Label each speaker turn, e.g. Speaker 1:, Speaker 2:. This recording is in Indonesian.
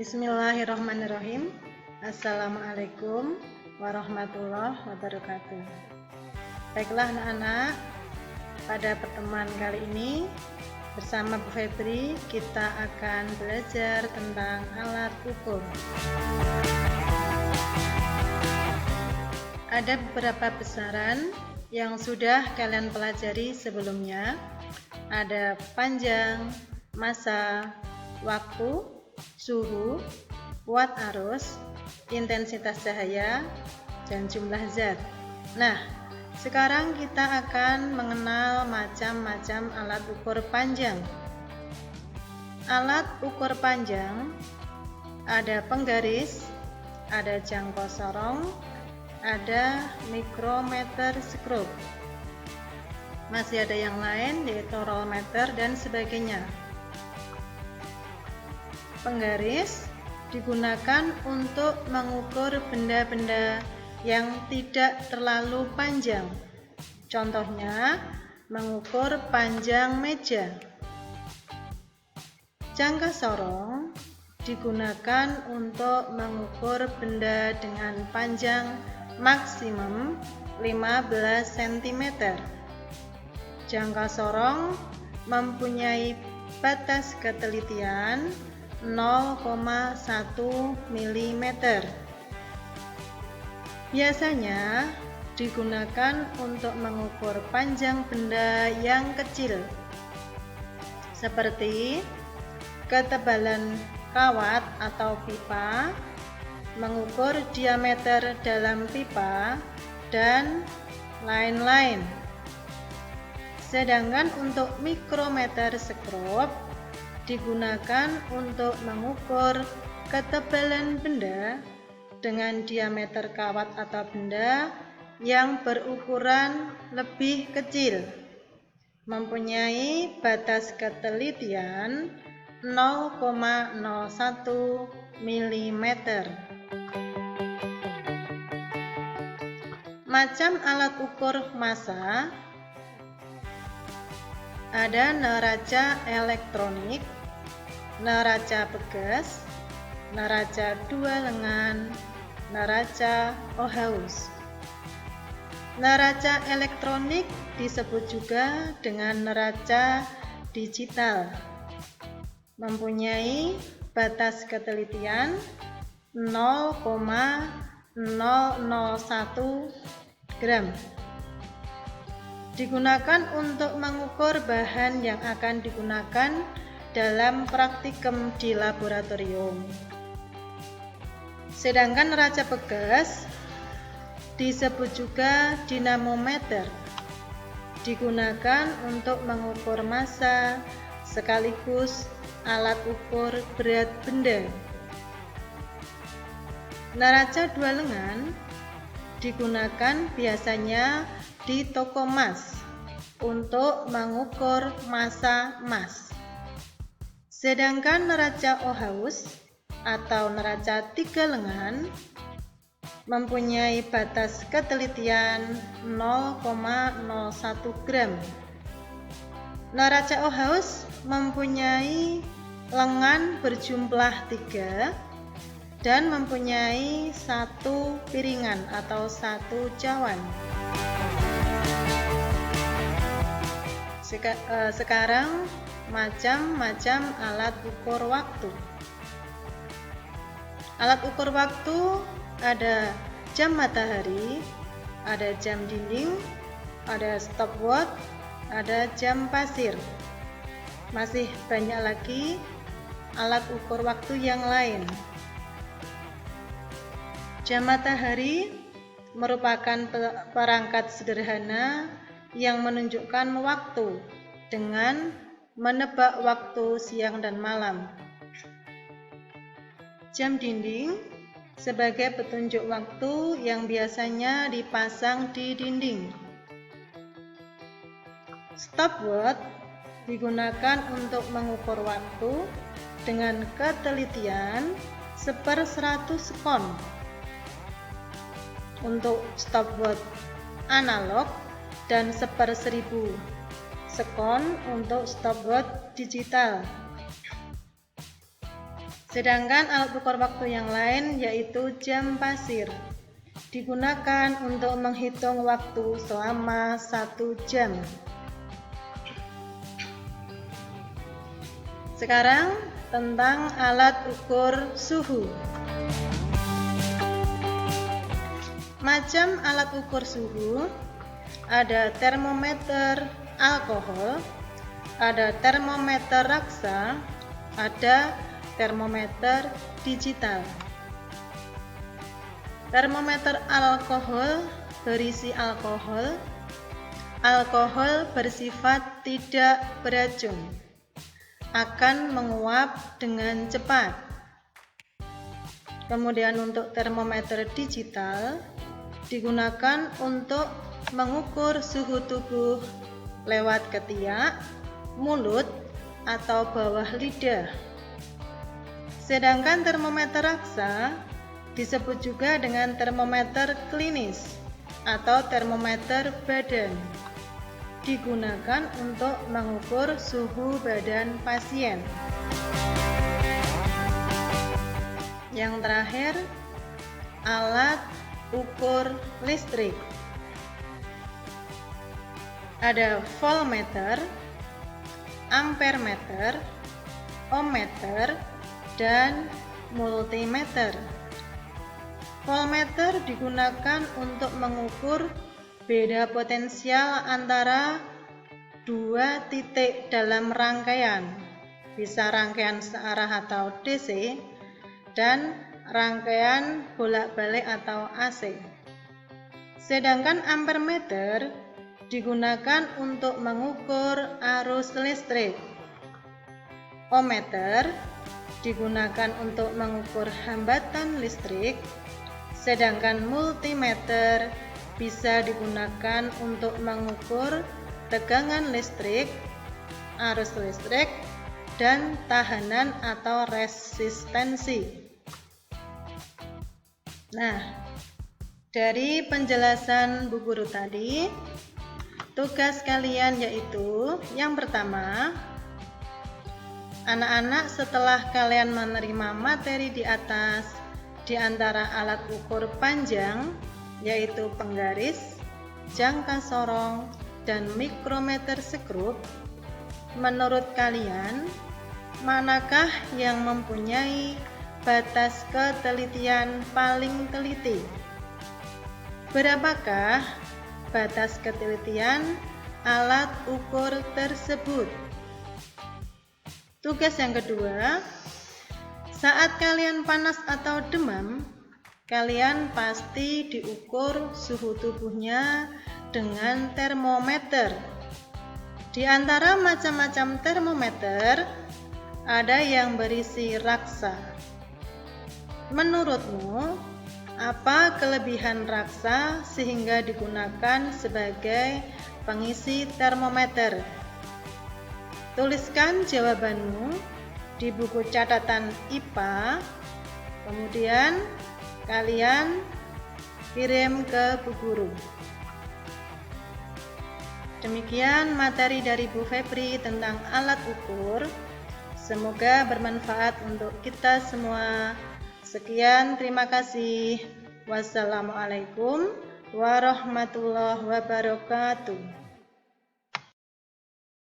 Speaker 1: Bismillahirrahmanirrahim. Assalamualaikum warahmatullahi wabarakatuh. Baiklah anak-anak, pada pertemuan kali ini bersama Bu Febri kita akan belajar tentang alat ukur. Ada beberapa besaran yang sudah kalian pelajari sebelumnya. Ada panjang, massa, waktu, suhu, watt arus, intensitas cahaya, dan jumlah zat. Nah, sekarang kita akan mengenal macam-macam alat ukur panjang. Alat ukur panjang ada penggaris, ada jangkau sorong, ada mikrometer skrup. Masih ada yang lain yaitu rollmeter dan sebagainya. Penggaris digunakan untuk mengukur benda-benda yang tidak terlalu panjang. Contohnya, mengukur panjang meja. Jangka sorong digunakan untuk mengukur benda dengan panjang maksimum 15 cm. Jangka sorong mempunyai batas ketelitian 0,1 mm. Biasanya digunakan untuk mengukur panjang benda yang kecil, seperti ketebalan kawat atau pipa, mengukur diameter dalam pipa, dan lain-lain. Sedangkan untuk mikrometer skrup digunakan untuk mengukur ketebalan benda dengan diameter kawat atau benda yang berukuran lebih kecil, mempunyai batas ketelitian 0,01 mm. Macam alat ukur massa ada neraca elektronik, neraca pegas, neraca dua lengan, neraca Ohaus. Neraca elektronik disebut juga dengan neraca digital, mempunyai batas ketelitian 0,001 gram. Digunakan untuk mengukur bahan yang akan digunakan dalam praktikum di laboratorium. Sedangkan neraca pegas disebut juga dinamometer, digunakan untuk mengukur massa sekaligus alat ukur berat benda. Neraca dua lengan digunakan biasanya di toko emas untuk mengukur massa emas. Sedangkan neraca Ohaus atau neraca tiga lengan mempunyai batas ketelitian 0,01 gram. Neraca Ohaus mempunyai lengan berjumlah 3 dan mempunyai satu piringan atau satu cawan. Sekarang macam-macam alat ukur waktu. Alat ukur waktu ada jam matahari, ada jam dinding, ada stopwatch, ada jam pasir. Masih banyak lagi alat ukur waktu yang lain. Jam matahari merupakan perangkat sederhana yang menunjukkan waktu dengan menebak waktu siang dan malam. Jam dinding sebagai petunjuk waktu yang biasanya dipasang di dinding. Stopwatch digunakan untuk mengukur waktu dengan ketelitian 1/100 sekon. Untuk stopwatch analog dan 1/1000 sekon untuk stopwatch digital. Sedangkan alat ukur waktu yang lain yaitu jam pasir, digunakan untuk menghitung waktu selama 1 jam. Sekarang tentang alat ukur suhu. Macam alat ukur suhu, ada termometer alkohol, ada termometer raksa, ada termometer digital. Termometer alkohol berisi alkohol. Alkohol bersifat tidak beracun, akan menguap dengan cepat. Kemudian untuk termometer digital digunakan untuk mengukur suhu tubuh lewat ketiak, mulut, atau bawah lidah. Sedangkan termometer raksa disebut juga dengan termometer klinis atau termometer badan, digunakan untuk mengukur suhu badan pasien. Yang terakhir, alat ukur listrik. Ada voltmeter, ampermeter, ohmmeter, dan multimeter. Voltmeter digunakan untuk mengukur beda potensial antara dua titik dalam rangkaian, bisa rangkaian searah atau DC, dan rangkaian bolak-balik atau AC. Sedangkan ampermeter digunakan untuk mengukur arus listrik. Ohmmeter digunakan untuk mengukur hambatan listrik, sedangkan multimeter bisa digunakan untuk mengukur tegangan listrik, arus listrik, dan tahanan atau resistensi. Nah, dari penjelasan Bu Guru tadi, tugas kalian yaitu yang pertama, anak-anak setelah kalian menerima materi di atas, di antara alat ukur panjang yaitu penggaris, jangka sorong, dan mikrometer sekrup, menurut kalian manakah yang mempunyai batas ketelitian paling teliti? Berapakah batas ketelitian alat ukur tersebut? Tugas yang kedua, saat kalian panas atau demam, kalian pasti diukur suhu tubuhnya dengan termometer. Di antara macam-macam termometer, ada yang berisi raksa. Menurutmu, apa kelebihan raksa sehingga digunakan sebagai pengisi termometer? Tuliskan jawabanmu di buku catatan IPA, kemudian kalian kirim ke Bu Guru. Demikian materi dari Bu Febri tentang alat ukur. Semoga bermanfaat untuk kita semua. Sekian, terima kasih. Wassalamualaikum warahmatullahi wabarakatuh.